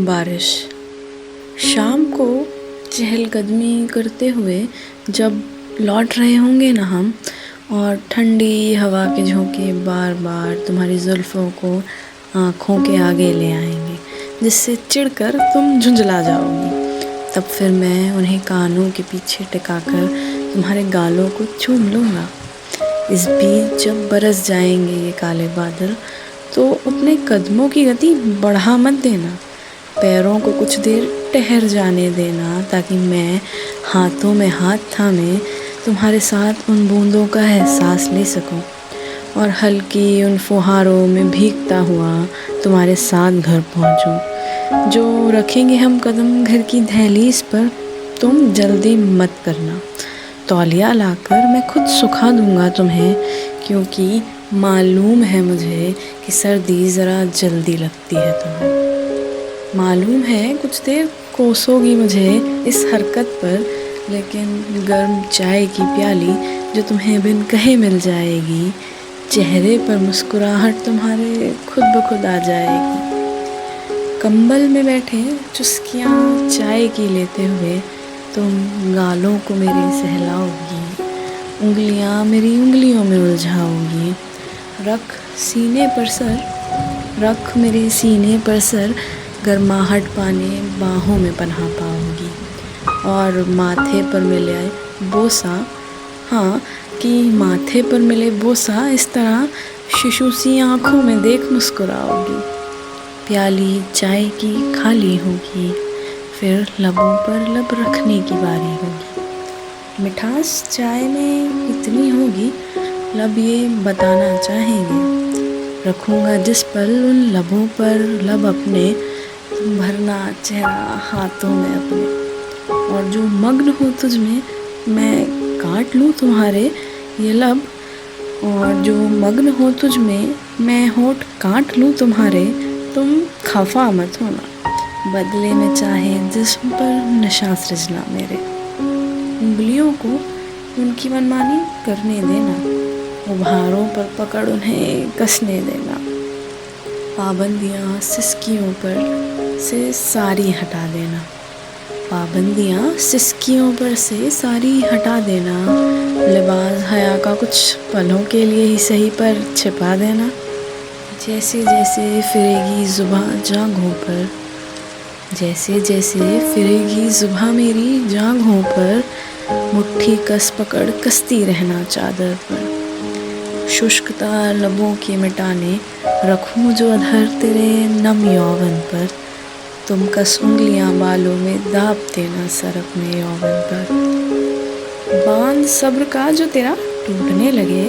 बारिश। शाम को चहलकदमी करते हुए जब लौट रहे होंगे ना हम, और ठंडी हवा के झोंके बार बार तुम्हारी जुल्फ़ों को आँखों के आगे ले आएंगे, जिससे चिढ़कर तुम झुंझला जाओगी। तब फिर मैं उन्हें कानों के पीछे टिकाकर तुम्हारे गालों को चूम लूँगा। इस बीच जब बरस जाएंगे ये काले बादल, तो अपने कदमों की गति बढ़ा मत देना। पैरों को कुछ देर ठहर जाने देना, ताकि मैं हाथों में हाथ थामे तुम्हारे साथ उन बूंदों का एहसास ले सकूं, और हल्की उन फुहारों में भीगता हुआ तुम्हारे साथ घर पहुंचूं। जो रखेंगे हम कदम घर की दहलीज पर, तुम जल्दी मत करना। तौलिया लाकर मैं खुद सुखा दूंगा तुम्हें, क्योंकि मालूम है मुझे कि सर्दी ज़रा जल्दी लगती है तुम्हें। मालूम है कुछ देर कोसोगी मुझे इस हरकत पर, लेकिन गर्म चाय की प्याली जो तुम्हें बिन कहे मिल जाएगी, चेहरे पर मुस्कुराहट तुम्हारे खुद ब खुद आ जाएगी। कंबल में बैठे चुस्कियाँ चाय की लेते हुए तुम गालों को मेरे सहलाओगी, उंगलियाँ मेरी उंगलियों में उलझाओगी। रख मेरे सीने पर सर, गर्माहट पाने बाहों में पनाह पाओगी। और माथे पर मिले बोसा, हाँ कि माथे पर मिले बोसा इस तरह शिशु सी आँखों में देख मुस्कुराओगी। प्याली चाय की खाली होगी, फिर लबों पर लब रखने की बारी होगी। मिठास चाय में इतनी होगी, लब ये बताना चाहेंगे। रखूँगा जिस पल उन लबों पर लब अपने, भरना चेहरा हाथों में अपने। और जो मग्न हो तुझ में, मैं काट लूँ तुम्हारे ये लब। और जो मग्न हो तुझ में, मैं होठ काट लूँ तुम्हारे। तुम खफा मत होना, बदले में चाहे जिस्म पर नशा सृजना मेरे। उंगलियों को उनकी मनमानी करने देना, उभारों पर पकड़ उन्हें कसने देना। पाबंदियाँ सिसकियों पर से सारी हटा देना, पाबंदियाँ सिसकियों पर से सारी हटा देना। लिबास हया का कुछ पलों के लिए ही सही पर छिपा देना। जैसे जैसे फिरेगी ज़ुबां जांघों पर, जैसे जैसे फिरेगी ज़ुबां मेरी जांघों पर, मुट्ठी कस पकड़ कसती रहना चादर पर। शुष्कता लबों के मिटाने रखूं जो अधर तेरे नम यौवन पर। तुम कस उंगलियां बालों में दाब देना सर अपने यौवन पर। बांध सब्र का जो तेरा टूटने लगे,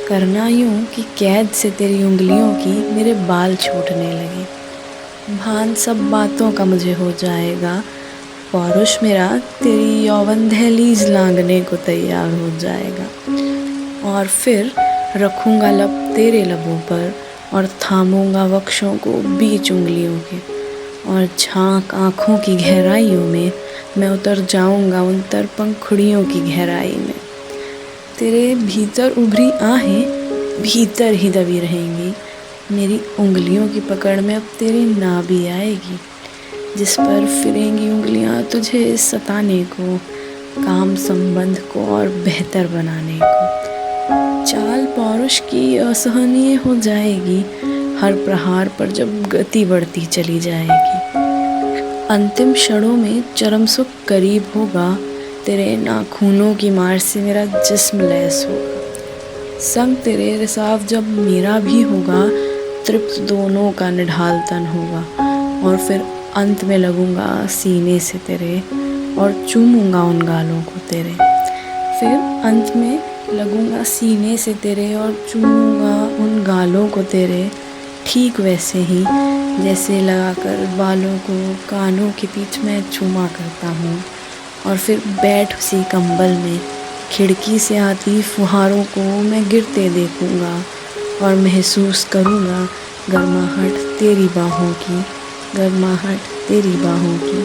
करना यूं कि कैद से तेरी उंगलियों की मेरे बाल छूटने लगे। भान सब बातों का मुझे हो जाएगा, पौरुष मेरा तेरी यौवन दहलीज लांघने को तैयार हो जाएगा। और फिर रखूँगा लब तेरे लबों पर, और थामूँगा वक्षों को बीच उंगलियों के। और झांक आँखों की गहराइयों में मैं उतर जाऊँगा उन तर पंखुड़ियों की गहराई में। तेरे भीतर उभरी आहें भीतर ही दबी रहेंगी, मेरी उंगलियों की पकड़ में अब तेरी नाभि आएगी, जिस पर फिरेंगी उंगलियाँ तुझे सताने को, काम संबंध को और बेहतर बनाने को। चाल पौरुष की असहनीय हो जाएगी, हर प्रहार पर जब गति बढ़ती चली जाएगी। अंतिम क्षणों में चरम सुख करीब होगा, तेरे नाखूनों की मार से मेरा जिस्म लैस होगा। संग तेरे रिसाव जब मेरा भी होगा, तृप्त दोनों का निढाल तन होगा। और फिर अंत में लगूंगा सीने से तेरे, और चूमूंगा उन गालों को तेरे। फिर अंत में लगूंगा सीने से तेरे, और चूमूंगा उन गालों को तेरे। ठीक वैसे ही जैसे लगाकर बालों को कानों के बीच में चूमा करता हूँ। और फिर बैठ उसी कंबल में खिड़की से आती फुहारों को मैं गिरते देखूँगा, और महसूस करूँगा गर्माहट तेरी बाहों की, गर्माहट तेरी बाहों की।